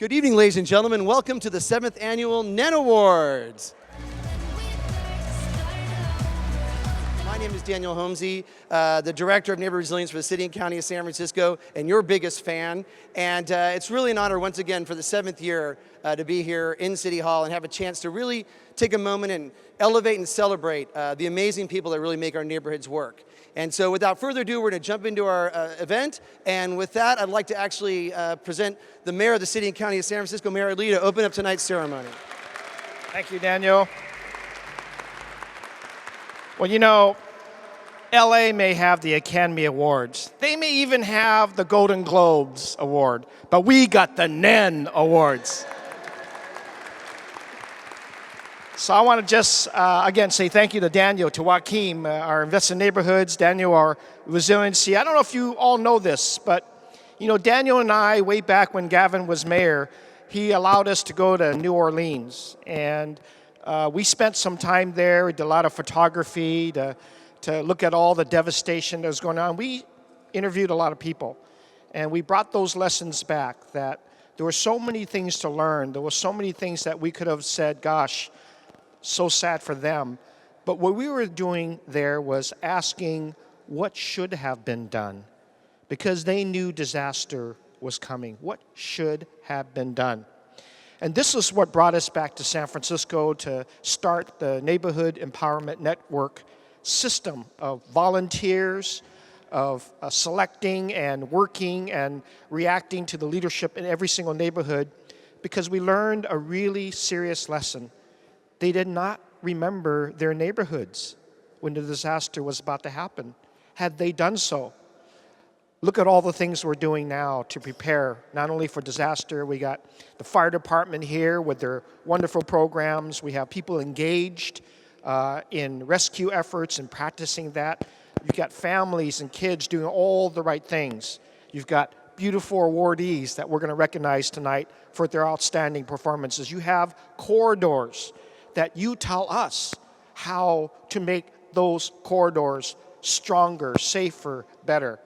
Good evening, ladies and gentlemen. Welcome to the 7th Annual NEN Awards. My name is Daniel Holmesy, the Director of Neighborhood Resilience for the City and County of San Francisco, and your biggest fan. And it's really an honor once again for the 7th year to be here in City Hall and have a chance to really take a moment and elevate and celebrate the amazing people that really make our neighborhoods work. And so without further ado, we're going to jump into our event. And with that, I'd like to actually present the Mayor of the City and County of San Francisco, Mayor Lee, to open up tonight's ceremony. Thank you, Daniel. Well, you know, LA may have the Academy Awards. They may even have the Golden Globes Award, but we got the NEN Awards. So I want to just, again, say thank you to Daniel, to Joaquin, our Invest in Neighborhoods, Daniel, our resiliency. I don't know if you all know this, but, you know, Daniel and I, way back when Gavin was mayor, he allowed us to go to New Orleans. And we spent some time there. We did a lot of photography to look at all the devastation that was going on. We interviewed a lot of people. And we brought those lessons back, that there were so many things to learn. There were so many things that we could have said, gosh, so sad for them. But what we were doing there was asking what should have been done, because they knew disaster was coming. What should have been done? And this is what brought us back to San Francisco to start the Neighborhood Empowerment Network system of volunteers, of selecting and working and reacting to the leadership in every single neighborhood, because we learned a really serious lesson. They did not remember their neighborhoods when the disaster was about to happen. Had they done so, look at all the things we're doing now to prepare, not only for disaster. We got the fire department here with their wonderful programs. We have people engaged in rescue efforts and practicing that. You've got families and kids doing all the right things. You've got beautiful awardees that we're going to recognize tonight for their outstanding performances. You have corridors that you tell us how to make those corridors stronger, safer, better.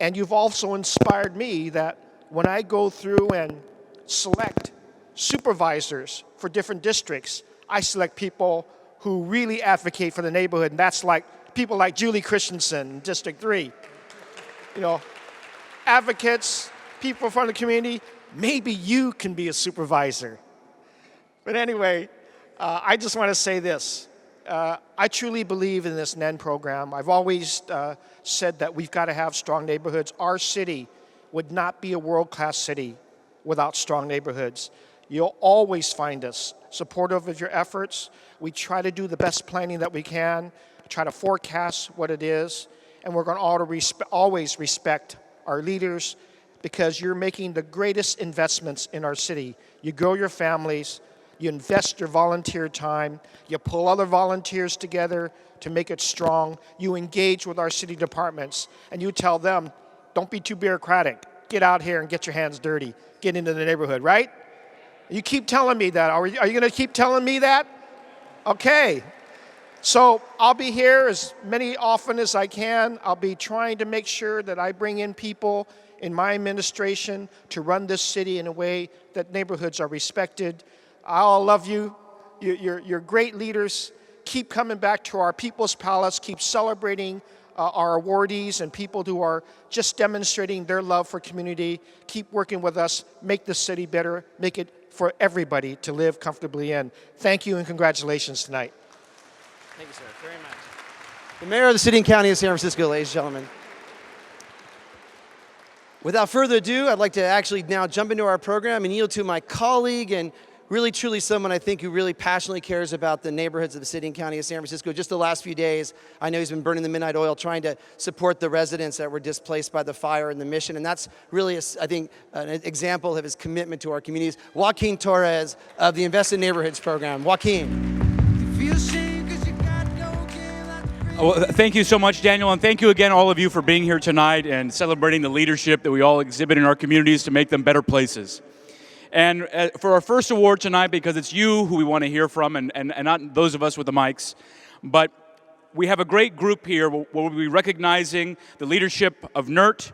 And you've also inspired me that when I go through and select supervisors for different districts, I select people who really advocate for the neighborhood, and that's like people like Julie Christensen in District 3. You know, advocates, people from the community. Maybe you can be a supervisor. But anyway, I just want to say this. I truly believe in this NEN program. I've always said that we've got to have strong neighborhoods. Our city would not be a world-class city without strong neighborhoods. You'll always find us supportive of your efforts. We try to do the best planning that we can, try to forecast what it is, and we're going to always respect our leaders, because you're making the greatest investments in our city. You grow your families, you invest your volunteer time, you pull other volunteers together to make it strong, you engage with our city departments, and you tell them, don't be too bureaucratic. Get out here and get your hands dirty. Get into the neighborhood, right? You keep telling me that. Are you going to keep telling me that? Okay. So I'll be here as often as I can. I'll be trying to make sure that I bring in people in my administration to run this city in a way that neighborhoods are respected. I all love you. You're great leaders. Keep coming back to our People's Palace. Keep celebrating our awardees and people who are just demonstrating their love for community. Keep working with us. Make the city better. Make it for everybody to live comfortably in. Thank you and congratulations tonight. Thank you, sir, very much. The Mayor of the City and County of San Francisco, ladies and gentlemen. Without further ado, I'd like to actually now jump into our program and yield to my colleague and really, truly someone I think who really passionately cares about the neighborhoods of the City and County of San Francisco. Just the last few days, I know he's been burning the midnight oil trying to support the residents that were displaced by the fire and the mission. And that's really, I think, an example of his commitment to our communities. Joaquin Torres of the Invest in Neighborhoods program. Joaquin. Well, thank you so much, Daniel, and thank you again, all of you, for being here tonight and celebrating the leadership that we all exhibit in our communities to make them better places. And for our first award tonight, because it's you who we want to hear from and not those of us with the mics, but we have a great group here where we'll be recognizing the leadership of NERT,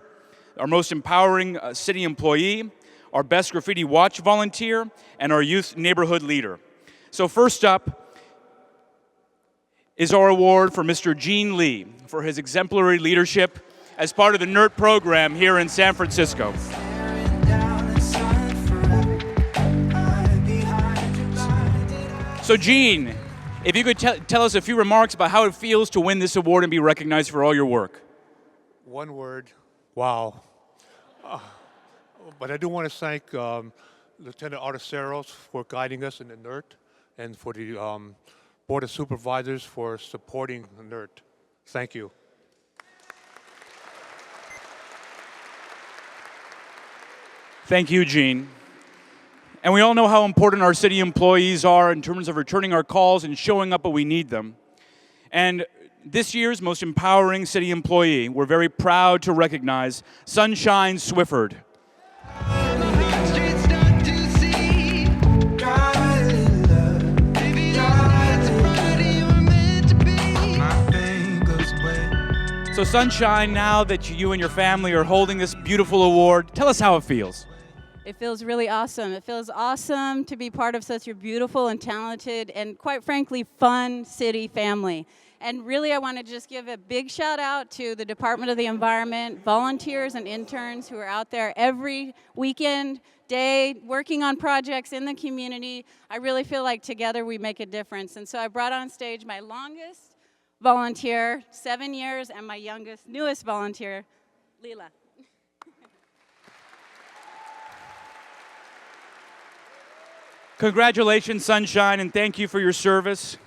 our most empowering city employee. our Best Graffiti Watch volunteer, and our Youth Neighborhood Leader. So first up is our award for Mr. Gene Lee for his exemplary leadership as part of the NERT program here in San Francisco. So Gene, if you could tell us a few remarks about how it feels to win this award and be recognized for all your work. One word, wow. But I do want to thank Lieutenant Articeros for guiding us in the NERT and for the Board of Supervisors for supporting the NERT. Thank you. Thank you, Gene. And we all know how important our city employees are in terms of returning our calls and showing up when we need them. And this year's most empowering city employee, we're very proud to recognize Sunshine Swifford. So Sunshine, now that you and your family are holding this beautiful award, tell us how it feels. It feels really awesome. It feels awesome to be part of such a beautiful and talented and, quite frankly, fun city family. And really, I want to just give a big shout out to the Department of the Environment, volunteers and interns who are out there every weekend, day, working on projects in the community. I really feel like together we make a difference. And so I brought on stage my longest volunteer, 7 years, and my newest volunteer, Leela. Congratulations, Sunshine, and thank you for your service.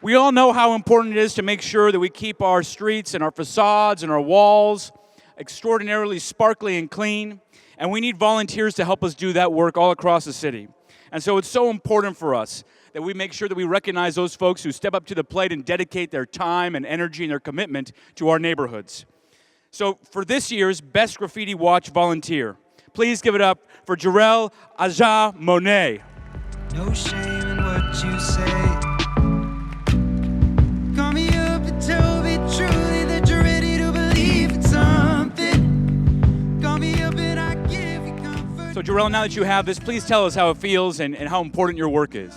We all know how important it is to make sure that we keep our streets and our facades and our walls extraordinarily sparkly and clean, and we need volunteers to help us do that work all across the city. And so it's so important for us that we make sure that we recognize those folks who step up to the plate and dedicate their time and energy and their commitment to our neighborhoods. So for this year's Best Graffiti Watch volunteer, please give it up for Jarrell Aja Monet. No shame in what you say. Call me up to tell me truly that you're ready to believe in something. Call me up and I give you comfort. So Jarrell, now that you have this, please tell us how it feels and how important your work is.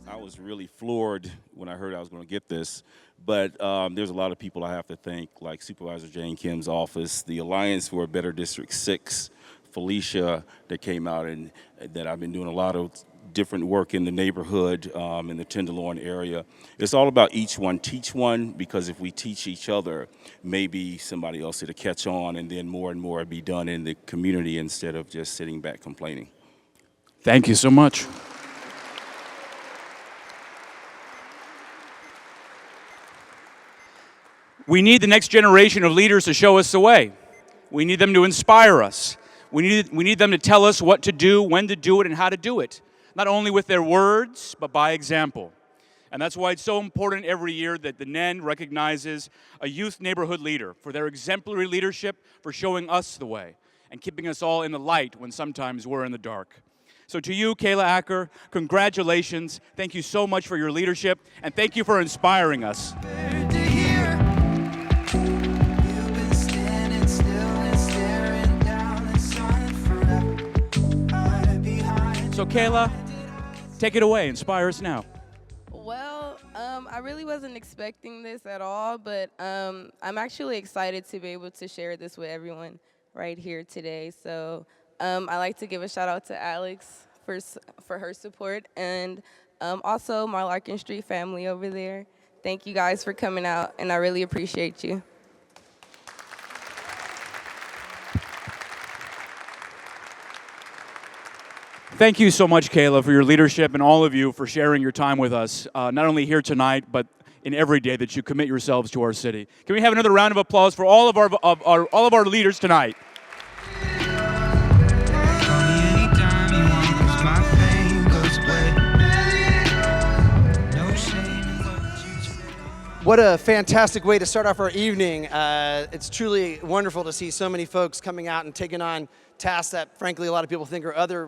I was really floored when I heard I was going to get this, but there's a lot of people I have to thank, like Supervisor Jane Kim's office, the Alliance for a Better District 6, Felicia, that came out, and that I've been doing a lot of different work in the neighborhood, in the Tenderloin area. It's all about each one teach one, because if we teach each other, maybe somebody else will catch on, and then more and more be done in the community instead of just sitting back complaining. Thank you so much. We need the next generation of leaders to show us the way. We need them to inspire us. We need them to tell us what to do, when to do it, and how to do it. Not only with their words, but by example. And that's why it's so important every year that the NEN recognizes a youth neighborhood leader for their exemplary leadership, for showing us the way, and keeping us all in the light when sometimes we're in the dark. So to you, Kayla Acker, congratulations. Thank you so much for your leadership, and thank you for inspiring us. So Kayla, take it away, inspire us now. Well, I really wasn't expecting this at all, but I'm actually excited to be able to share this with everyone right here today. So I'd like to give a shout out to Alex for her support, and also my Larkin Street family over there. Thank you guys for coming out, and I really appreciate you. Thank you so much, Kayla, for your leadership, and all of you for sharing your time with us, not only here tonight, but in every day that you commit yourselves to our city. Can we have another round of applause for all of our leaders tonight? What a fantastic way to start off our evening. It's truly wonderful to see so many folks coming out and taking on tasks that, frankly, a lot of people think are other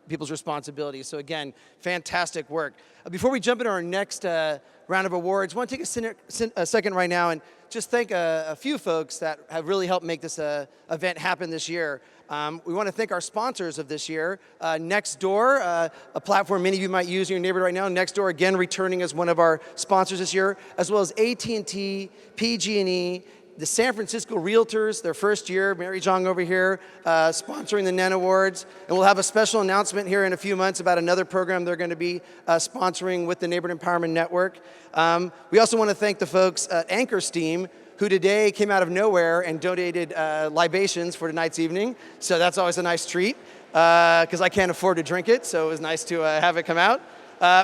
people's responsibilities. So again, fantastic work. Before we jump into our next round of awards, I want to take a second right now and just thank a few folks that have really helped make this event happen this year. We want to thank our sponsors of this year. Nextdoor, a platform many of you might use in your neighborhood right now. Nextdoor, again, returning as one of our sponsors this year, as well as AT&T, PG&E, the San Francisco Realtors, their first year, Mary Jong over here, sponsoring the NEN Awards. And we'll have a special announcement here in a few months about another program they're going to be sponsoring with the Neighborhood Empowerment Network. We also want to thank the folks at Anchor Steam, who today came out of nowhere and donated libations for tonight's evening. So that's always a nice treat, because I can't afford to drink it, so it was nice to have it come out.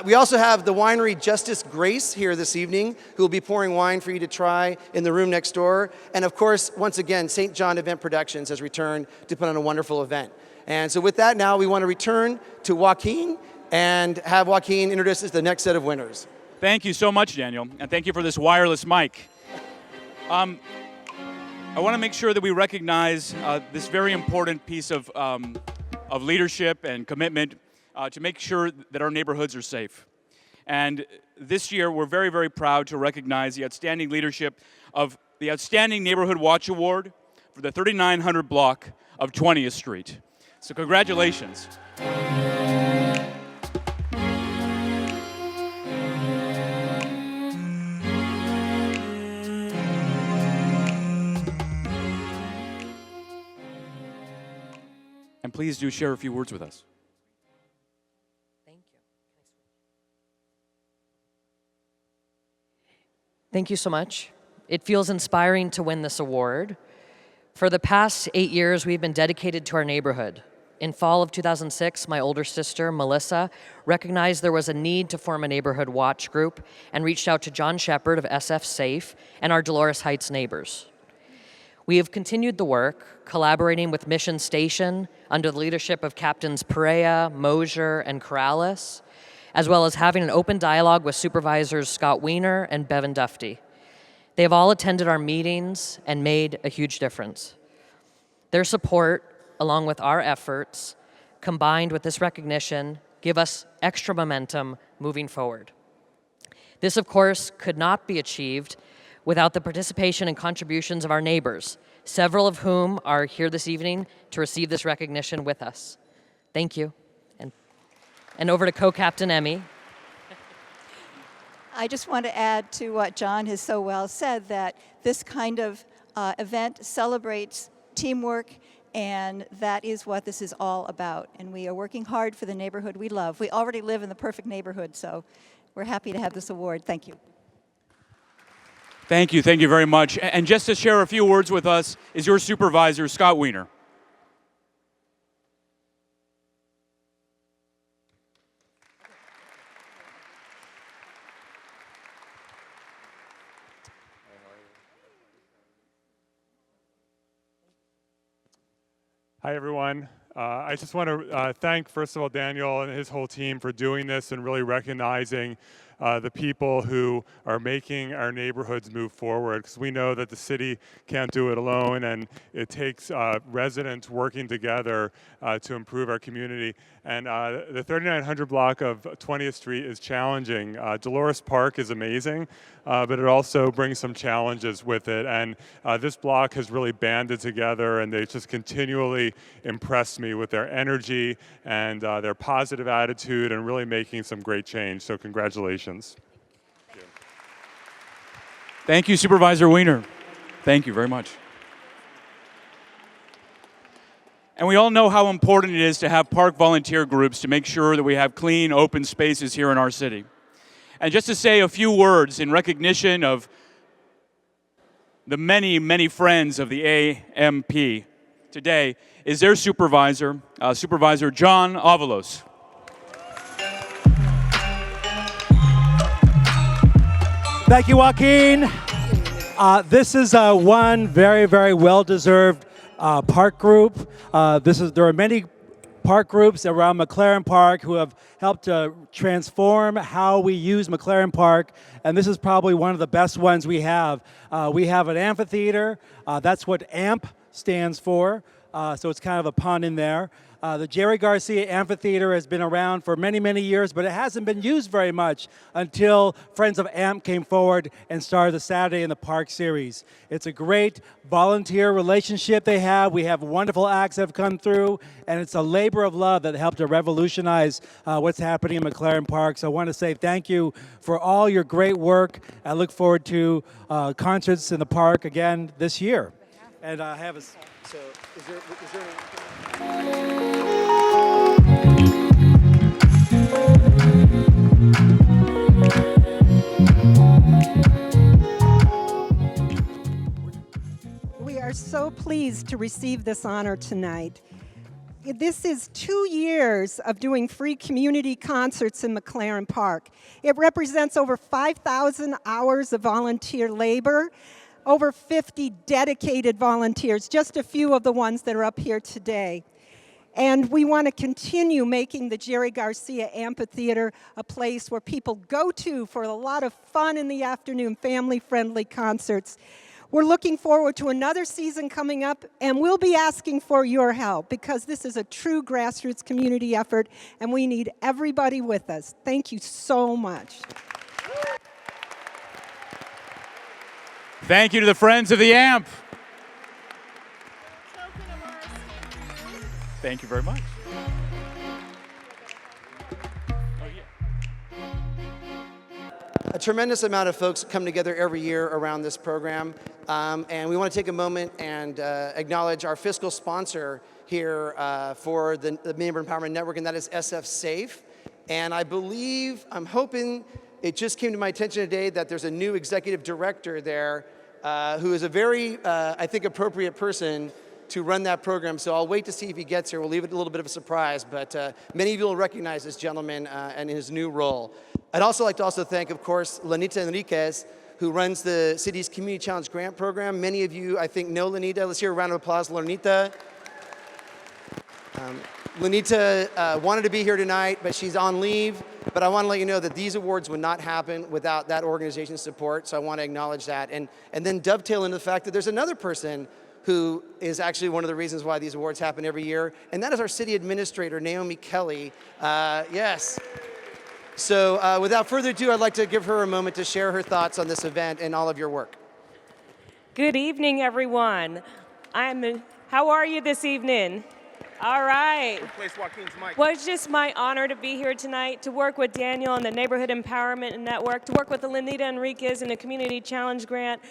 We also have the winery Justice Grace here this evening, who will be pouring wine for you to try in the room next door. And of course, once again, St. John Event Productions has returned to put on a wonderful event. And so with that, now we want to return to Joaquin and have Joaquin introduce us to the next set of winners. Thank you so much, Daniel, and thank you for this wireless mic. I want to make sure that we recognize this very important piece of leadership and commitment to make sure that our neighborhoods are safe. And this year, we're very, very proud to recognize the outstanding leadership of the Outstanding Neighborhood Watch Award for the 3900 block of 20th Street. So congratulations. And please do share a few words with us. Thank you so much. It feels inspiring to win this award. For the past 8 years, we've been dedicated to our neighborhood. In fall of 2006, my older sister, Melissa, recognized there was a need to form a neighborhood watch group and reached out to John Shepard of SF Safe and our Dolores Heights neighbors. We have continued the work, collaborating with Mission Station under the leadership of Captains Perea, Mosier, and Corrales, as well as having an open dialogue with Supervisors Scott Weiner and Bevan Dufty. They have all attended our meetings and made a huge difference. Their support, along with our efforts, combined with this recognition, give us extra momentum moving forward. This, of course, could not be achieved without the participation and contributions of our neighbors, several of whom are here this evening to receive this recognition with us. Thank you. And over to Co-Captain Emmy. I just want to add to what John has so well said, that this kind of event celebrates teamwork, and that is what this is all about. And we are working hard for the neighborhood we love. We already live in the perfect neighborhood, so we're happy to have this award. Thank you. Thank you very much. And just to share a few words with us is your supervisor, Scott Weiner. Hi, everyone. I just want to thank, first of all, Daniel and his whole team for doing this and really recognizing the people who are making our neighborhoods move forward, because we know that the city can't do it alone, and it takes residents working together to improve our community. And the 3900 block of 20th Street is challenging. Dolores Park is amazing, but it also brings some challenges with it. And this block has really banded together, and they just continually impressed me with their energy and their positive attitude and really making some great change. So congratulations. Thank you, Supervisor Weiner. Thank you very much. And we all know how important it is to have park volunteer groups to make sure that we have clean, open spaces here in our city. And just to say a few words in recognition of the many, many friends of the AMP today is their supervisor, Supervisor John Avalos. Thank you, Joaquin. This is one very, very well-deserved park group. There are many park groups around McLaren Park who have helped to transform how we use McLaren Park, and this is probably one of the best ones we have. We have an amphitheater. That's what AMP stands for. so it's kind of a pun in there. The Jerry Garcia Amphitheater has been around for many, many years, but it hasn't been used very much until Friends of AMP came forward and started the Saturday in the Park series. It's a great volunteer relationship they have. We have wonderful acts that have come through, and it's a labor of love that helped to revolutionize what's happening in McLaren Park. So I want to say thank you for all your great work. I look forward to concerts in the park again this year. And I have a... So is there We are so pleased to receive this honor tonight. This is 2 years of doing free community concerts in McLaren Park. It represents over 5,000 hours of volunteer labor, over 50 dedicated volunteers, just a few of the ones that are up here today. And we want to continue making the Jerry Garcia Amphitheater a place where people go to for a lot of fun in the afternoon, family-friendly concerts. We're looking forward to another season coming up, and we'll be asking for your help because this is a true grassroots community effort, and we need everybody with us. Thank you so much. Thank you to the Friends of the AMP. Thank you very much. A tremendous amount of folks come together every year around this program, and we want to take a moment and acknowledge our fiscal sponsor here for the Neighbor Empowerment Network, and that is SF Safe. And I'm hoping, it just came to my attention today that there's a new executive director there who is a very, I think, appropriate person to run that program. So I'll wait to see if he gets here. We'll leave it a little bit of a surprise, but many of you will recognize this gentleman and his new role. I'd also like to thank, of course, Lanita Enriquez, who runs the city's Community Challenge Grant Program. Many of you, I think, know Lanita. Let's hear a round of applause for Lanita. Lanita wanted to be here tonight, but she's on leave. But I want to let you know that these awards would not happen without that organization's support, so I want to acknowledge that. And then dovetail into the fact that there's another person who is actually one of the reasons why these awards happen every year, and that is our city administrator, Naomi Kelly. Yes. So without further ado, I'd like to give her a moment to share her thoughts on this event and all of your work. Good evening, everyone. How are you this evening? All right. Replace Joaquin's mic. Well, it's just my honor to be here tonight, to work with Daniel and the Neighborhood Empowerment Network, to work with Lanita Enriquez and the Community Challenge Grant,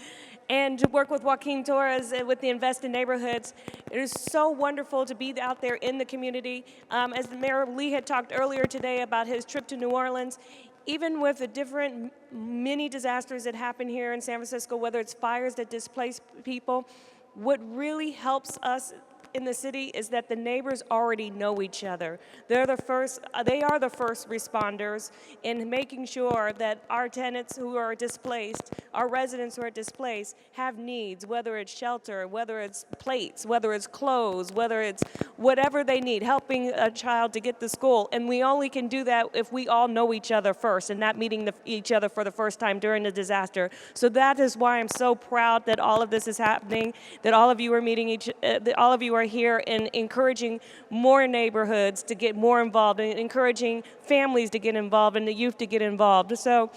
and to work with Joaquin Torres with the Invest in Neighborhoods. It is so wonderful to be out there in the community. As the Mayor Lee had talked earlier today about his trip to New Orleans, even with the different mini disasters that happen here in San Francisco, whether it's fires that displace people, what really helps us in the city is that the neighbors already know each other. They are the first responders in making sure that our tenants who are displaced, our residents who are displaced, have needs, whether it's shelter, whether it's plates, whether it's clothes, whether it's whatever they need, helping a child to get to school. And we only can do that if we all know each other first and not meeting each other for the first time during the disaster. So that is why I'm so proud that all of this is happening, that all of you are meeting that all of you are here and encouraging more neighborhoods to get more involved and encouraging families to get involved and the youth to get involved. So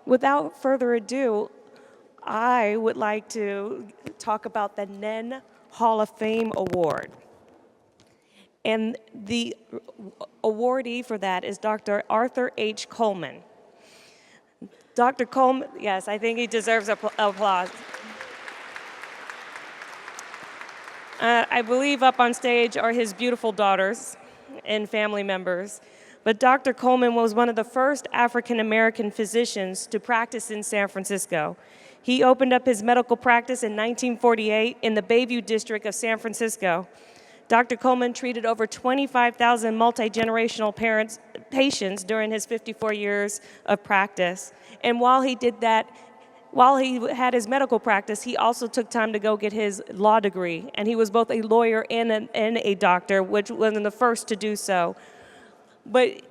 without further ado, I would like to talk about the NEN Hall of Fame Award. And the awardee for that is Dr. Arthur H. Coleman. Dr. Coleman, yes, I think he deserves applause. I believe up on stage are his beautiful daughters and family members. But Dr. Coleman was one of the first African-American physicians to practice in San Francisco. He opened up his medical practice in 1948 in the Bayview district of San Francisco. Dr. Coleman treated over 25,000 multi-generational patients during his 54 years of practice. And while he did that, while he had his medical practice, he also took time to go get his law degree. And he was both a lawyer and a doctor, which was the first to do so. But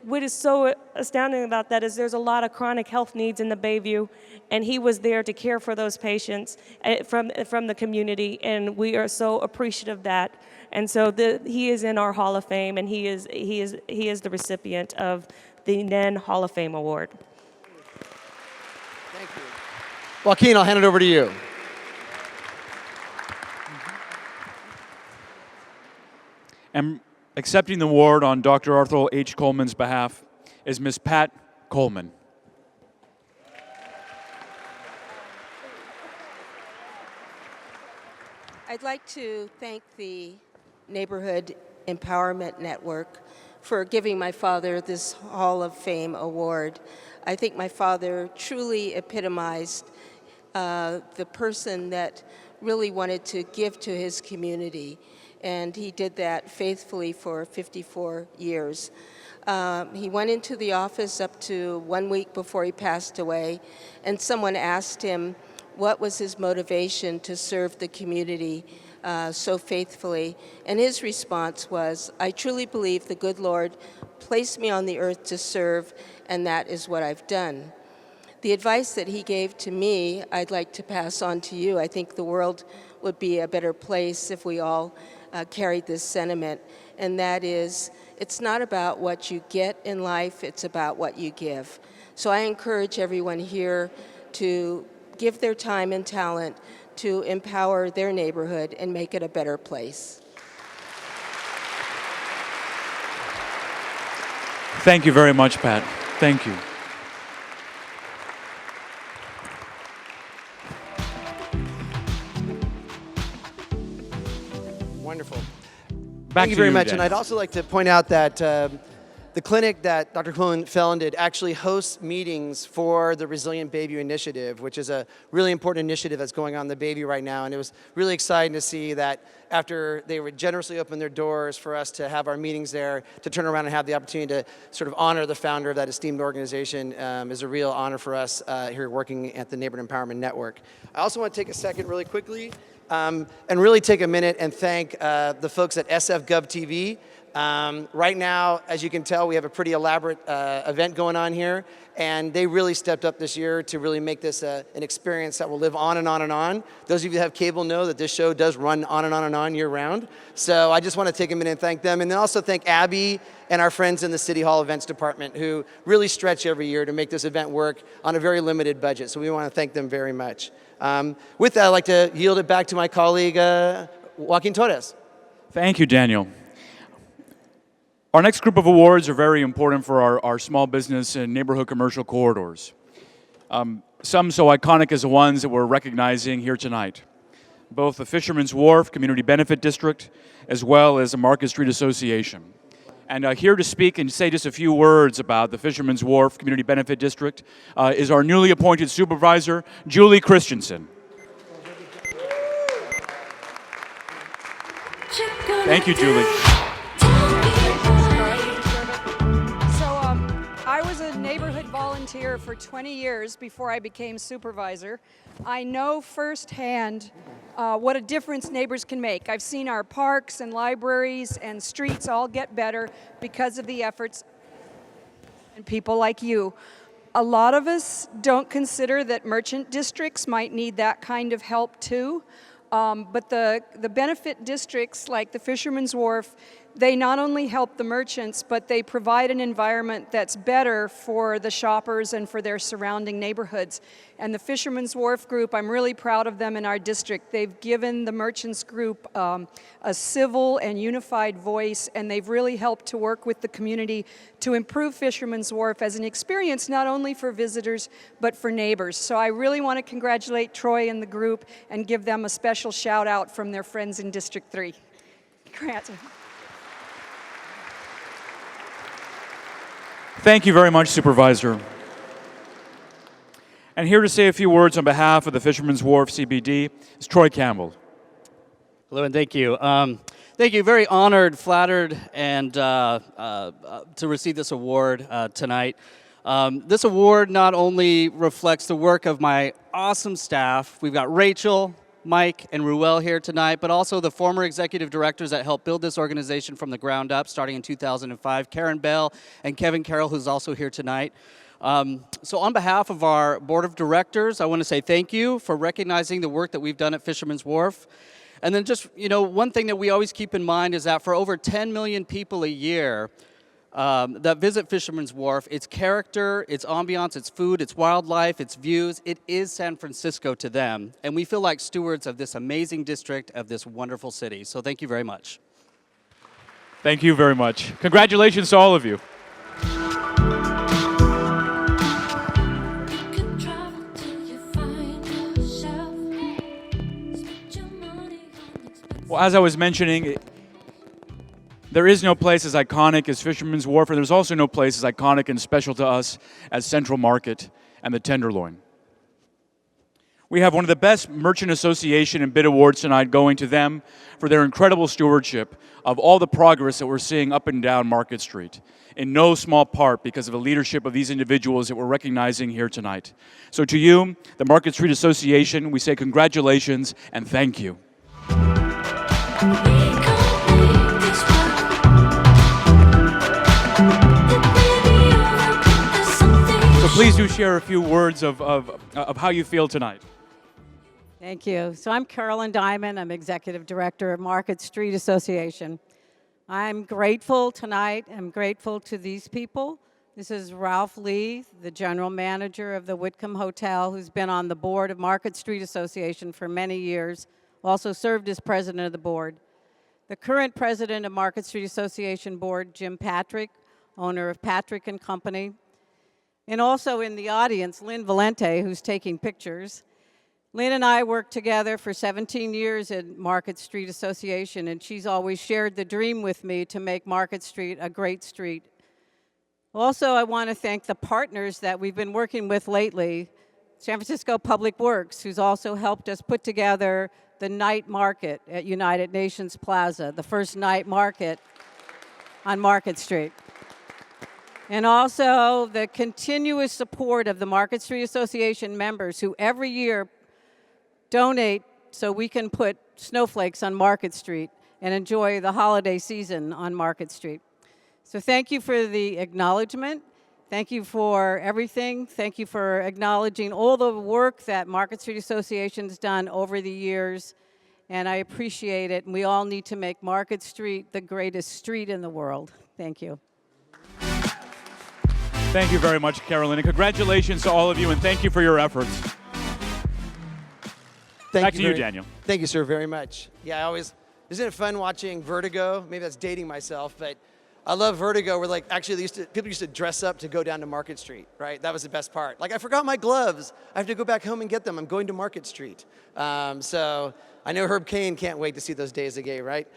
what is so astounding about that is there's a lot of chronic health needs in the Bayview, and he was there to care for those patients from the community, and we are so appreciative of that. And so he is in our Hall of Fame, and he is the recipient of the NEN Hall of Fame Award. Thank you. Joaquin, I'll hand it over to you. And accepting the award on Dr. Arthur H. Coleman's behalf is Ms. Pat Coleman. I'd like to thank the Neighborhood Empowerment Network for giving my father this Hall of Fame award. I think my father truly epitomized the person that really wanted to give to his community, and he did that faithfully for 54 years. He went into the office up to 1 week before he passed away, and someone asked him what was his motivation to serve the community so faithfully, and his response was, "I truly believe the good Lord placed me on the earth to serve, and that is what I've done." The advice that he gave to me, I'd like to pass on to you. I think the world would be a better place if we all carried this sentiment, and that is, it's not about what you get in life, it's about what you give. So I encourage everyone here to give their time and talent to empower their neighborhood and make it a better place. Thank you very much, Pat. Thank you. Wonderful. Back Thank you to very you, much. Dan. And I'd also like to point out that the clinic that Dr. Cohen founded actually hosts meetings for the Resilient Bayview Initiative, which is a really important initiative that's going on in the Bayview right now. And it was really exciting to see that after they would generously open their doors for us to have our meetings there, to turn around and have the opportunity to sort of honor the founder of that esteemed organization is a real honor for us here working at the Neighborhood Empowerment Network. I also want to take a second really quickly and really take a minute and thank the folks at SFGovTV. Right now, as you can tell, we have a pretty elaborate event going on here, and they really stepped up this year to really make this an experience that will live on and on and on. Those of you that have cable know that this show does run on and on and on year round. So I just want to take a minute and thank them, and then also thank Abby and our friends in the City Hall Events Department who really stretch every year to make this event work on a very limited budget. So we want to thank them very much. With that, I'd like to yield it back to my colleague, Joaquin Torres. Thank you, Daniel. Our next group of awards are very important for our small business and neighborhood commercial corridors. Some so iconic as the ones that we're recognizing here tonight. Both the Fisherman's Wharf Community Benefit District, as well as the Market Street Association. And here to speak and say just a few words about the Fisherman's Wharf Community Benefit District is our newly appointed supervisor, Julie Christensen. Thank you, Julie. I was a neighborhood volunteer for 20 years before I became supervisor. I know firsthand what a difference neighbors can make. I've seen our parks and libraries and streets all get better because of the efforts and people like you. A lot of us don't consider that merchant districts might need that kind of help too. But the benefit districts like the Fisherman's Wharf, they not only help the merchants, but they provide an environment that's better for the shoppers and for their surrounding neighborhoods. And the Fisherman's Wharf group, I'm really proud of them in our district. They've given the merchants group a civil and unified voice, and they've really helped to work with the community to improve Fisherman's Wharf as an experience not only for visitors, but for neighbors. So I really want to congratulate Troy and the group and give them a special shout out from their friends in District 3. Congrats. Thank you very much, Supervisor. And here to say a few words on behalf of the Fisherman's Wharf CBD is Troy Campbell. Hello and thank you. Thank you. Very honored, flattered, and to receive this award tonight. This award not only reflects the work of my awesome staff. We've got Rachel, Mike and Ruel here tonight, but also the former executive directors that helped build this organization from the ground up starting in 2005, Karen Bell and Kevin Carroll, who's also here tonight. So on behalf of our board of directors, I want to say thank you for recognizing the work that we've done at Fisherman's Wharf. And then just, one thing that we always keep in mind is that for over 10 million people a year that visit Fisherman's Wharf, its character, its ambiance, its food, its wildlife, its views, it is San Francisco to them. And we feel like stewards of this amazing district, of this wonderful city. So thank you very much. Thank you very much. Congratulations to all of you. Well, as I was mentioning, there is no place as iconic as Fisherman's Wharf, and there's also no place as iconic and special to us as Central Market and the Tenderloin. We have one of the best Merchant Association and Bid Awards tonight going to them for their incredible stewardship of all the progress that we're seeing up and down Market Street, in no small part because of the leadership of these individuals that we're recognizing here tonight. So to you, the Market Street Association, we say congratulations and thank you. So please do share a few words of how you feel tonight. Thank you. So I'm Carolyn Diamond. I'm Executive Director of Market Street Association. I'm grateful tonight. I'm grateful to these people. This is Ralph Lee, the General Manager of the Whitcomb Hotel, who's been on the board of Market Street Association for many years, also served as President of the board. The current President of Market Street Association Board, Jim Patrick, owner of Patrick & Company. And also in the audience, Lynn Valente, who's taking pictures. Lynn and I worked together for 17 years at Market Street Association, and she's always shared the dream with me to make Market Street a great street. Also, I want to thank the partners that we've been working with lately, San Francisco Public Works, who's also helped us put together the night market at United Nations Plaza, the first night market on Market Street. And also the continuous support of the Market Street Association members who every year donate so we can put snowflakes on Market Street and enjoy the holiday season on Market Street. So thank you for the acknowledgement. Thank you for everything. Thank you for acknowledging all the work that Market Street Association's done over the years, and I appreciate it. And we all need to make Market Street the greatest street in the world. Thank you. Thank you very much, Carolyn, and congratulations to all of you, and thank you for your efforts. Back to you, Daniel. Thank you, sir, very much. Yeah, isn't it fun watching Vertigo? Maybe that's dating myself, but I love Vertigo. Where people used to dress up to go down to Market Street, right? That was the best part. Like, I forgot my gloves. I have to go back home and get them. I'm going to Market Street. So I know Herb Cain can't wait to see those days again, right?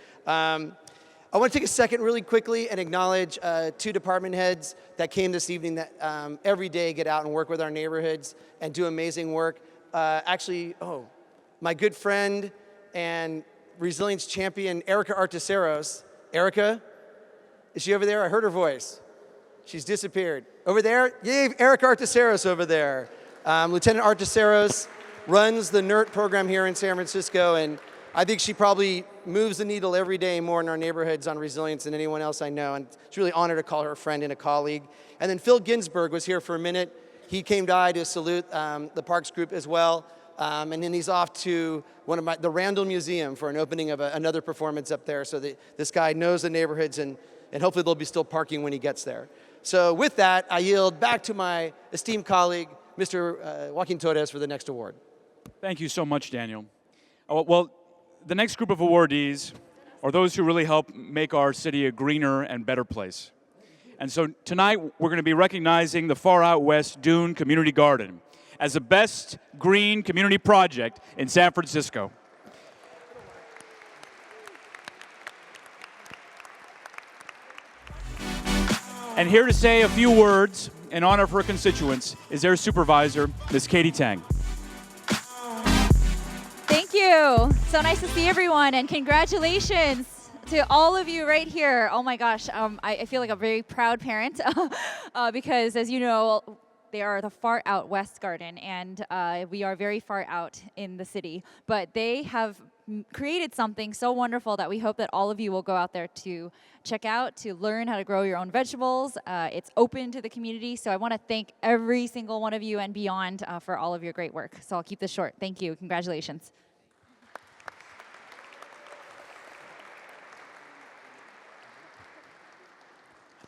I want to take a second really quickly and acknowledge 2 department heads that came this evening that every day get out and work with our neighborhoods and do amazing work. My good friend and resilience champion, Erica Arteseros. Erica, is she over there? I heard her voice. She's disappeared. Over there? Yay, Erica Arteseros over there. Lieutenant Arteseros runs the NERT program here in San Francisco, and I think she probably moves the needle every day more in our neighborhoods on resilience than anyone else I know, and it's really an honor to call her a friend and a colleague. And then Phil Ginsberg was here for a minute. He came by to salute the Parks Group as well, and then he's off to the Randall Museum for an opening of another performance up there, so that this guy knows the neighborhoods, and hopefully there'll be still parking when he gets there. So with that, I yield back to my esteemed colleague, Mr. Joaquin Torres, for the next award. Thank you so much, Daniel. Well, the next group of awardees are those who really help make our city a greener and better place. And so tonight, we're going to be recognizing the Far Out West Dune Community Garden as the best green community project in San Francisco. And here to say a few words in honor of her constituents is their supervisor, Ms. Katie Tang. Thank you. So nice to see everyone, and congratulations to all of you right here. Oh my gosh, I feel like a very proud parent because, as you know, They are the far out west garden, and we are very far out in the city. But they have created something so wonderful that we hope that all of you will go out there to check out, to learn how to grow your own vegetables. It's open to the community, so I want to thank every single one of you and beyond for all of your great work. So I'll keep this short. Thank you. Congratulations.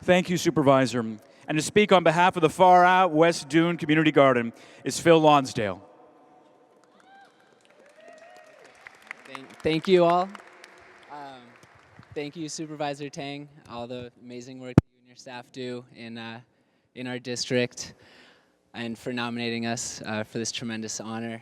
Thank you, Supervisor. And to speak on behalf of the Far Out West Dune Community Garden is Phil Lonsdale. Thank you all. Thank you, Supervisor Tang, all the amazing work that you and your staff do in our district, and for nominating us for this tremendous honor.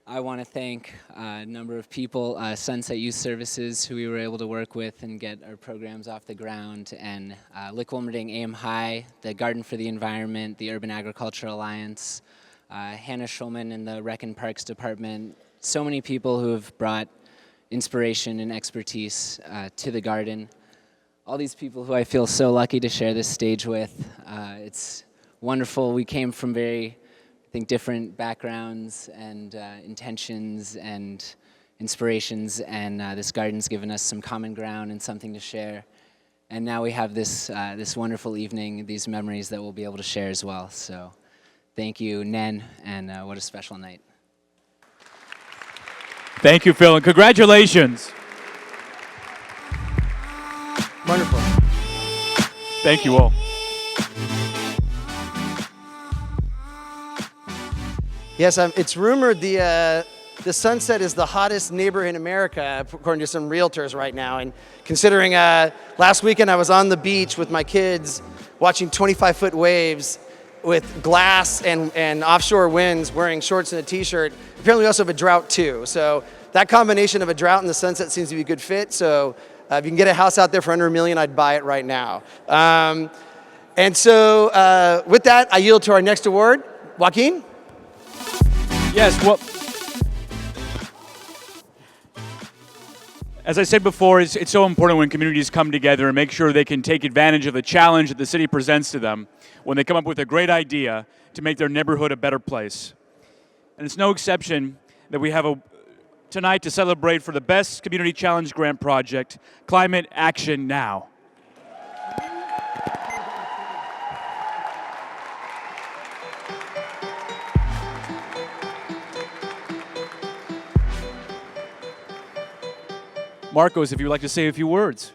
I want to thank a number of people, Sunset Youth Services, who we were able to work with and get our programs off the ground, and Lick Wilmerding Aim High, the Garden for the Environment, the Urban Agriculture Alliance, Hannah Schulman in the Rec and Parks Department. So many people who have brought inspiration and expertise to the garden. All these people who I feel so lucky to share this stage with. It's wonderful. We came from very, I think, different backgrounds and intentions and inspirations, and this garden's given us some common ground and something to share. And now we have this wonderful evening, these memories that we'll be able to share as well. So thank you, NEN, and what a special night. Thank you, Phil, and congratulations. Wonderful. Thank you all. Yes, it's rumored the Sunset is the hottest neighborhood in America, according to some realtors right now. And considering last weekend I was on the beach with my kids watching 25-foot waves with glass and offshore winds, wearing shorts and a t-shirt. Apparently we also have a drought too. So that combination of a drought and the Sunset seems to be a good fit. So if you can get a house out there for under $1 million, I'd buy it right now. And so with that, I yield to our next award. Joaquin? Yes, well, as I said before, it's so important when communities come together and make sure they can take advantage of the challenge that the city presents to them when they come up with a great idea to make their neighborhood a better place. And it's no exception that we have tonight to celebrate for the best Community Challenge Grant project, Climate Action Now. Marcos, if you'd like to say a few words.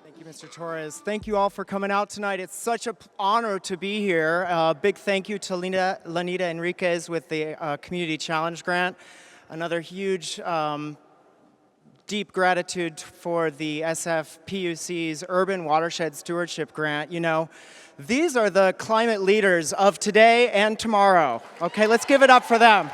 Thank you, Mr. Torres. Thank you all for coming out tonight. It's such an honor to be here. Big thank you to Lanita Enriquez with the Community Challenge Grant. Another huge, deep gratitude for the SFPUC's Urban Watershed Stewardship Grant. You know, these are the climate leaders of today and tomorrow. Okay, let's give it up for them.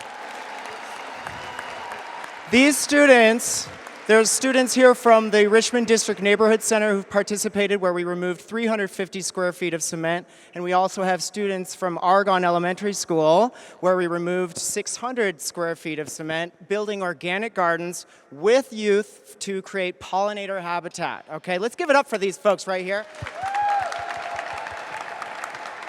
These students, there's students here from the Richmond District Neighborhood Center who've participated, where we removed 350 square feet of cement. And we also have students from Argonne Elementary School, where we removed 600 square feet of cement, building organic gardens with youth to create pollinator habitat. Okay, let's give it up for these folks right here.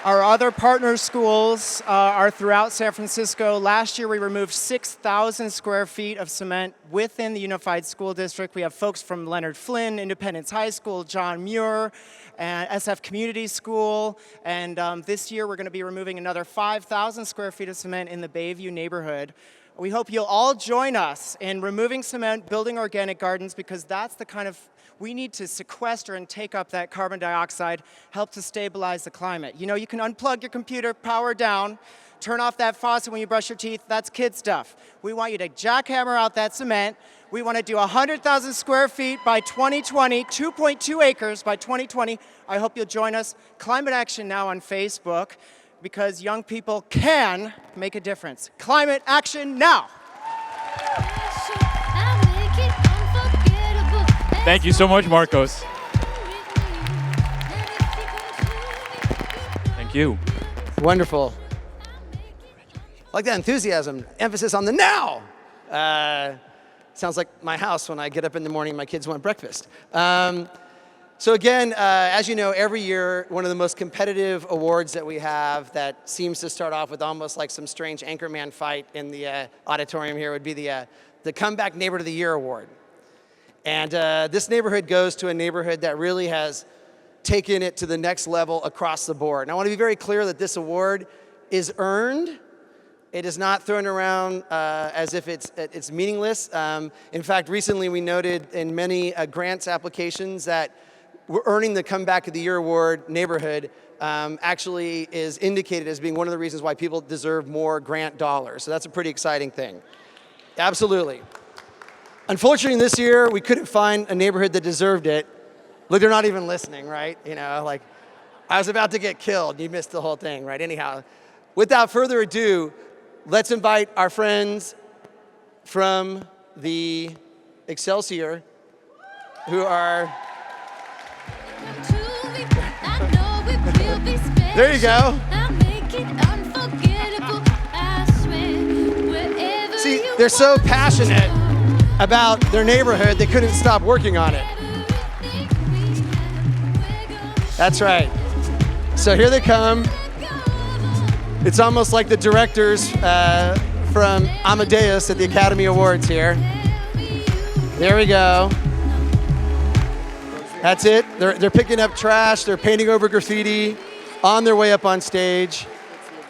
Our other partner schools are throughout San Francisco. Last year, we removed 6,000 square feet of cement within the Unified School District. We have folks from Leonard Flynn, Independence High School, John Muir, and SF Community School. And this year, we're going to be removing another 5,000 square feet of cement in the Bayview neighborhood. We hope you'll all join us in removing cement, building organic gardens, because that's the kind of we need to sequester and take up that carbon dioxide, help to stabilize the climate. You know, you can unplug your computer, power down, turn off that faucet when you brush your teeth. That's kid stuff. We want you to jackhammer out that cement. We want to do 100,000 square feet by 2020, 2.2 acres by 2020. I hope you'll join us. Climate Action Now on Facebook, because young people can make a difference. Climate Action Now. Thank you so much, Marcos. Thank you. Wonderful. I like that enthusiasm, emphasis on the now. Sounds like my house when I get up in the morning, my kids want breakfast. So again, as you know, every year, one of the most competitive awards that we have that seems to start off with almost like some strange Anchorman fight in the auditorium here would be the Comeback Neighborhood of the Year Award. And this neighborhood goes to a neighborhood that really has taken it to the next level across the board. And I want to be very clear that this award is earned. It is not thrown around as if it's meaningless. In fact, recently we noted in many grants applications that we're earning the Comeback of the Year Award neighborhood actually is indicated as being one of the reasons why people deserve more grant dollars. So that's a pretty exciting thing. Absolutely. Unfortunately, this year we couldn't find a neighborhood that deserved it. Look, they're not even listening, right? You know, like I was about to get killed. You missed the whole thing, right? Anyhow, without further ado, let's invite our friends from the Excelsior who are... There you go. See, they're so passionate about their neighborhood, they couldn't stop working on it. That's right. So here they come. It's almost like the directors from Amadeus at the Academy Awards here. There we go. That's it. They're picking up trash. They're painting over graffiti on their way up on stage.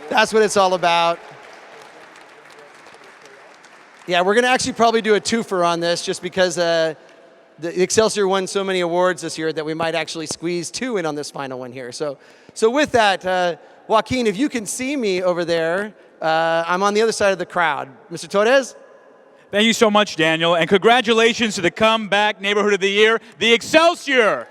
That's what it's all about. Yeah, we're going to actually probably do a twofer on this just because the Excelsior won so many awards this year that we might actually squeeze two in on this final one here. So with that, Joaquin, if you can see me over there, I'm on the other side of the crowd. Mr. Torres? Thank you so much, Daniel, and congratulations to the Comeback Neighborhood of the Year, the Excelsior.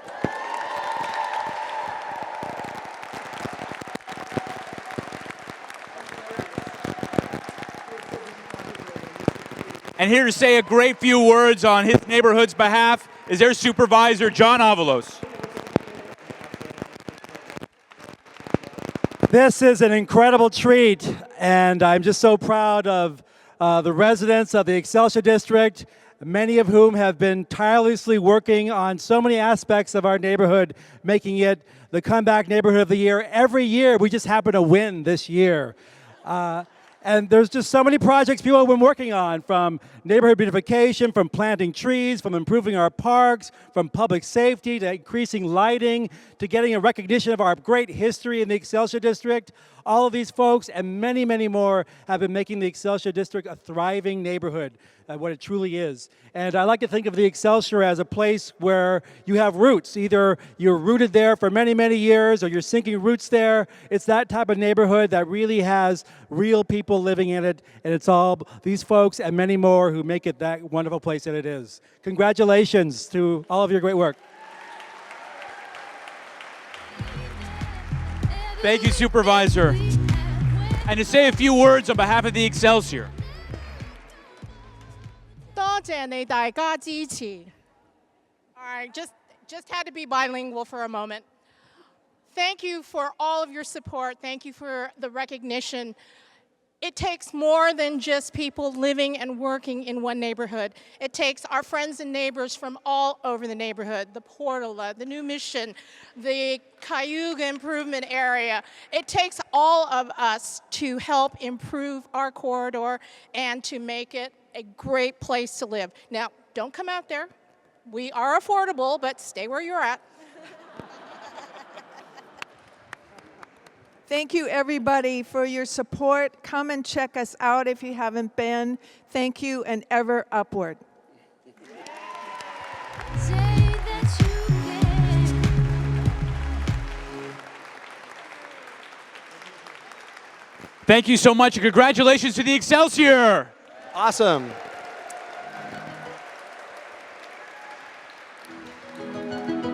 And here to say a great few words on his neighborhood's behalf is their supervisor, John Avalos. This is an incredible treat, and I'm just so proud of the residents of the Excelsior District, many of whom have been tirelessly working on so many aspects of our neighborhood, making it the Comeback Neighborhood of the Year. Every year, we just happen to win this year. And there's just so many projects people have been working on, from neighborhood beautification, from planting trees, from improving our parks, from public safety to increasing lighting, to getting a recognition of our great history in the Excelsior District. All of these folks and many, many more have been making the Excelsior District a thriving neighborhood, what it truly is. And I like to think of the Excelsior as a place where you have roots. Either you're rooted there for many, many years, or you're sinking roots there. It's that type of neighborhood that really has real people living in it, and it's all these folks and many more who make it that wonderful place that it is. Congratulations to all of your great work. Thank you, Supervisor. And to say a few words on behalf of the Excelsior. 多謝你大家支持. All right, just had to be bilingual for a moment. Thank you for all of your support. Thank you for the recognition. It takes more than just people living and working in one neighborhood. It takes our friends and neighbors from all over the neighborhood, the Portola, the New Mission, the Cayuga Improvement Area. It takes all of us to help improve our corridor and to make it a great place to live. Now, don't come out there. We are affordable, but stay where you're at. Thank you, everybody, for your support. Come and check us out if you haven't been. Thank you, and ever upward. Thank you so much, and congratulations to the Excelsior. Awesome.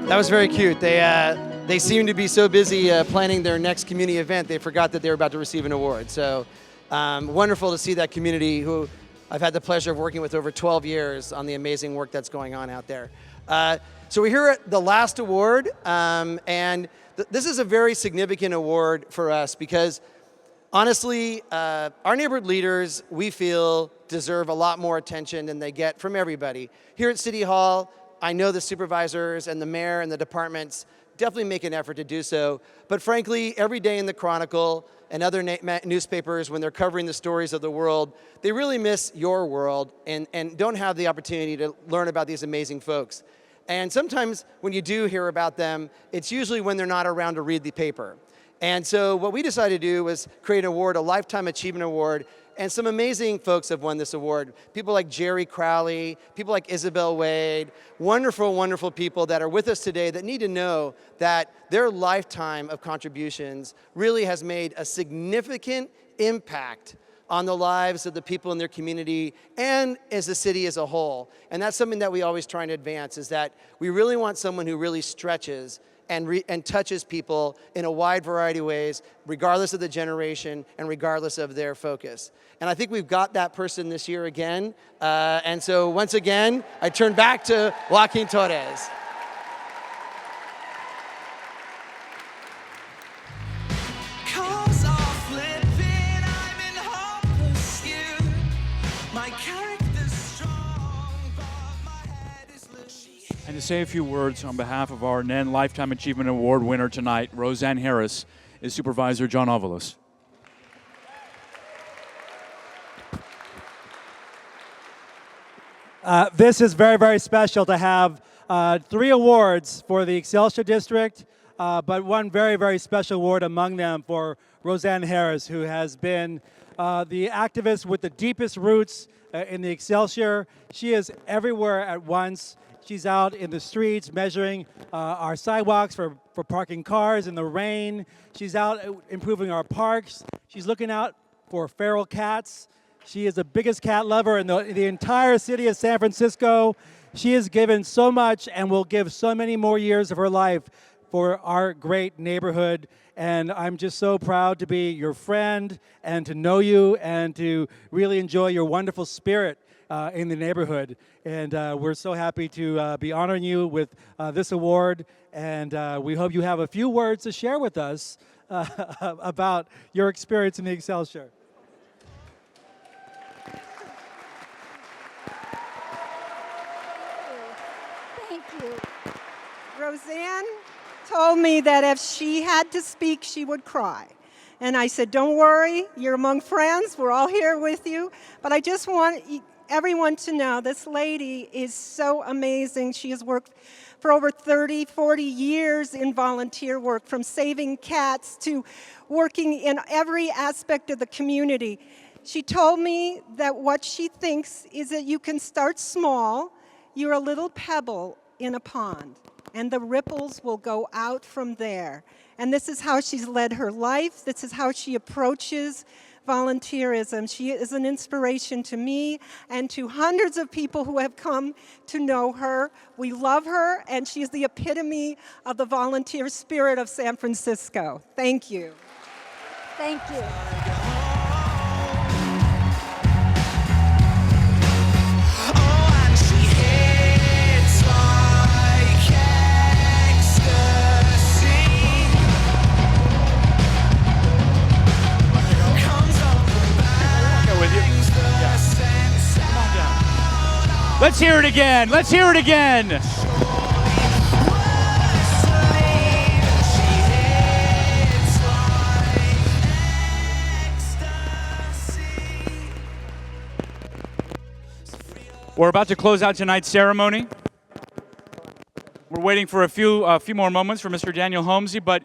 That was very cute. They seem to be so busy planning their next community event, they forgot that they were about to receive an award. So wonderful to see that community who I've had the pleasure of working with over 12 years on the amazing work that's going on out there. So we're here at the last award, and this is a very significant award for us because honestly, our neighborhood leaders, we feel, deserve a lot more attention than they get from everybody. Here at City Hall, I know the supervisors and the mayor and the departments definitely make an effort to do so. But frankly, every day in the Chronicle and other newspapers, when they're covering the stories of the world, they really miss your world and don't have the opportunity to learn about these amazing folks. And sometimes when you do hear about them, it's usually when they're not around to read the paper. And so what we decided to do was create an award, a Lifetime Achievement Award, and some amazing folks have won this award. People like Jerry Crowley, people like Isabel Wade, wonderful, wonderful people that are with us today that need to know that their lifetime of contributions really has made a significant impact on the lives of the people in their community and as the city as a whole. And that's something that we always try to advance, is that we really want someone who really stretches and touches people in a wide variety of ways, regardless of the generation and regardless of their focus. And I think we've got that person this year again. And so once again, I turn back to Joaquin Torres. And to say a few words on behalf of our NEN Lifetime Achievement Award winner tonight, Roseanne Harris, is Supervisor John Avalos. This is very, very special to have 3 awards for the Excelsior District, but one very, very special award among them for Roseanne Harris, who has been the activist with the deepest roots in the Excelsior. She is everywhere at once. She's out in the streets measuring our sidewalks for parking cars in the rain. She's out improving our parks. She's looking out for feral cats. She is the biggest cat lover in the entire city of San Francisco. She has given so much and will give so many more years of her life for our great neighborhood. And I'm just so proud to be your friend and to know you and to really enjoy your wonderful spirit in the neighborhood. And we're so happy to be honoring you with this award. And we hope you have a few words to share with us about your experience in the Excelsior. Thank you. Roseanne told me that if she had to speak, she would cry. And I said, don't worry, you're among friends, we're all here with you. But I just want everyone to know this lady is so amazing. She has worked for over 30, 40 years in volunteer work, from saving cats to working in every aspect of the community. She told me that what she thinks is that you can start small. You're a little pebble in a pond, and the ripples will go out from there. And this is how she's led her life. This is how she approaches volunteerism. She is an inspiration to me and to hundreds of people who have come to know her. We love her, and she is the epitome of the volunteer spirit of San Francisco. Thank you. Thank you. Let's hear it again. Let's hear it again. We're about to close out tonight's ceremony. We're waiting for a few more moments for Mr. Daniel Holmesy, but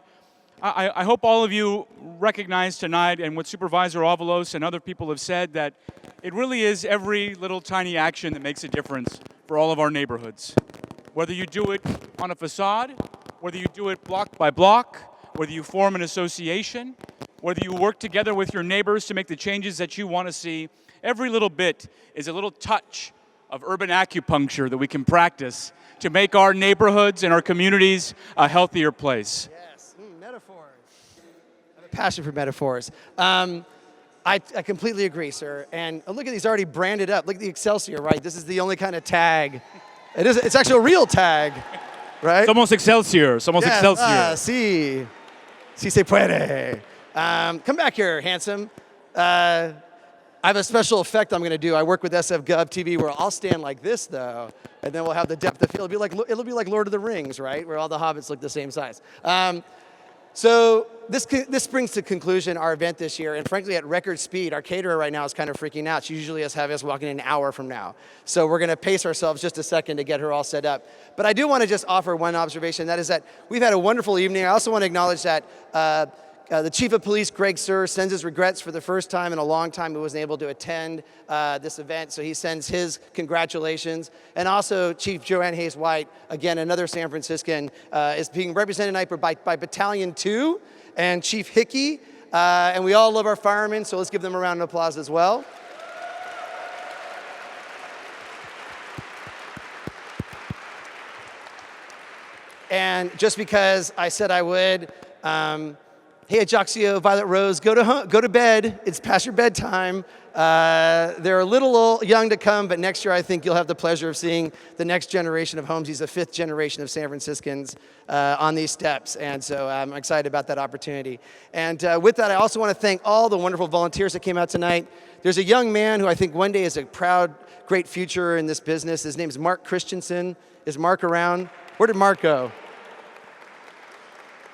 I hope all of you recognize tonight, and what Supervisor Avalos and other people have said, that it really is every little tiny action that makes a difference for all of our neighborhoods. Whether you do it on a facade, whether you do it block by block, whether you form an association, whether you work together with your neighbors to make the changes that you want to see, every little bit is a little touch of urban acupuncture that we can practice to make our neighborhoods and our communities a healthier place. Yes, metaphors. I have a passion for metaphors. I completely agree, sir. And look at these already branded up. Look at the Excelsior, right? This is the only kind of tag. It's actually a real tag, right? Somos Excelsior. Somos Excelsior. Sí se puede. Come back here, handsome. I have a special effect I'm going to do. I work with SFGovTV where I'll stand like this, though, and then we'll have the depth of field. It'll be like Lord of the Rings, right, where all the hobbits look the same size. So this brings to conclusion our event this year, and frankly, at record speed. Our caterer right now is kind of freaking out. She usually has us walking in an hour from now. So we're going to pace ourselves just a second to get her all set up. But I do want to just offer one observation. That is that we've had a wonderful evening. I also want to acknowledge that the Chief of Police, Greg Sir, sends his regrets for the first time in a long time he wasn't able to attend this event, so he sends his congratulations. And also Chief Joanne Hayes-White, again, another San Franciscan, is being represented tonight by Battalion 2 and Chief Hickey. And we all love our firemen, so let's give them a round of applause as well. And just because I said I would, hey, Ajaccio, Violet Rose, go to bed. It's past your bedtime. They're a little young to come, but next year I think you'll have the pleasure of seeing the next generation of Homesies, the 5th generation of San Franciscans on these steps. And so I'm excited about that opportunity. And with that, I also want to thank all the wonderful volunteers that came out tonight. There's a young man who I think one day has a proud, great future in this business. His name is Mark Christensen. Is Mark around? Where did Mark go?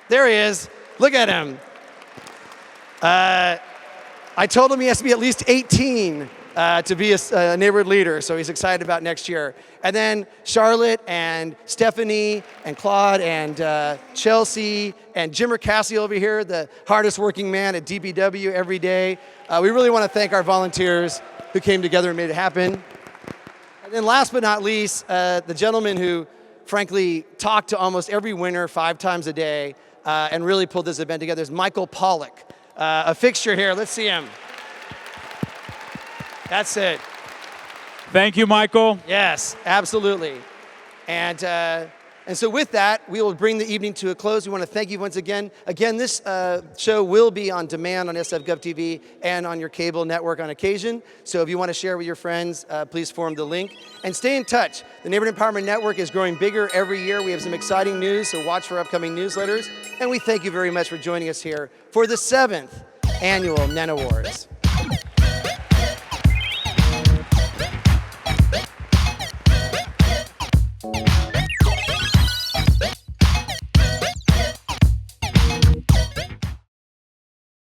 There he is. Look at him. I told him he has to be at least 18 to be a neighborhood leader, so he's excited about next year. And then Charlotte and Stephanie and Claude and Chelsea and Jimmer Cassie over here, the hardest working man at DPW every day. We really want to thank our volunteers who came together and made it happen. And then last but not least, the gentleman who frankly talked to almost every winner 5 times a day and really pulled this event together is Michael Pollock. A fixture here. Let's see him. That's it. Thank you, Michael. Yes, absolutely. And so with that, we will bring the evening to a close. We want to thank you once again. Again, this show will be on demand on SFGovTV and on your cable network on occasion. So if you want to share with your friends, please forward the link. And stay in touch. The Neighborhood Empowerment Network is growing bigger every year. We have some exciting news, so watch for upcoming newsletters. And we thank you very much for joining us here for the 7th Annual NEN Awards.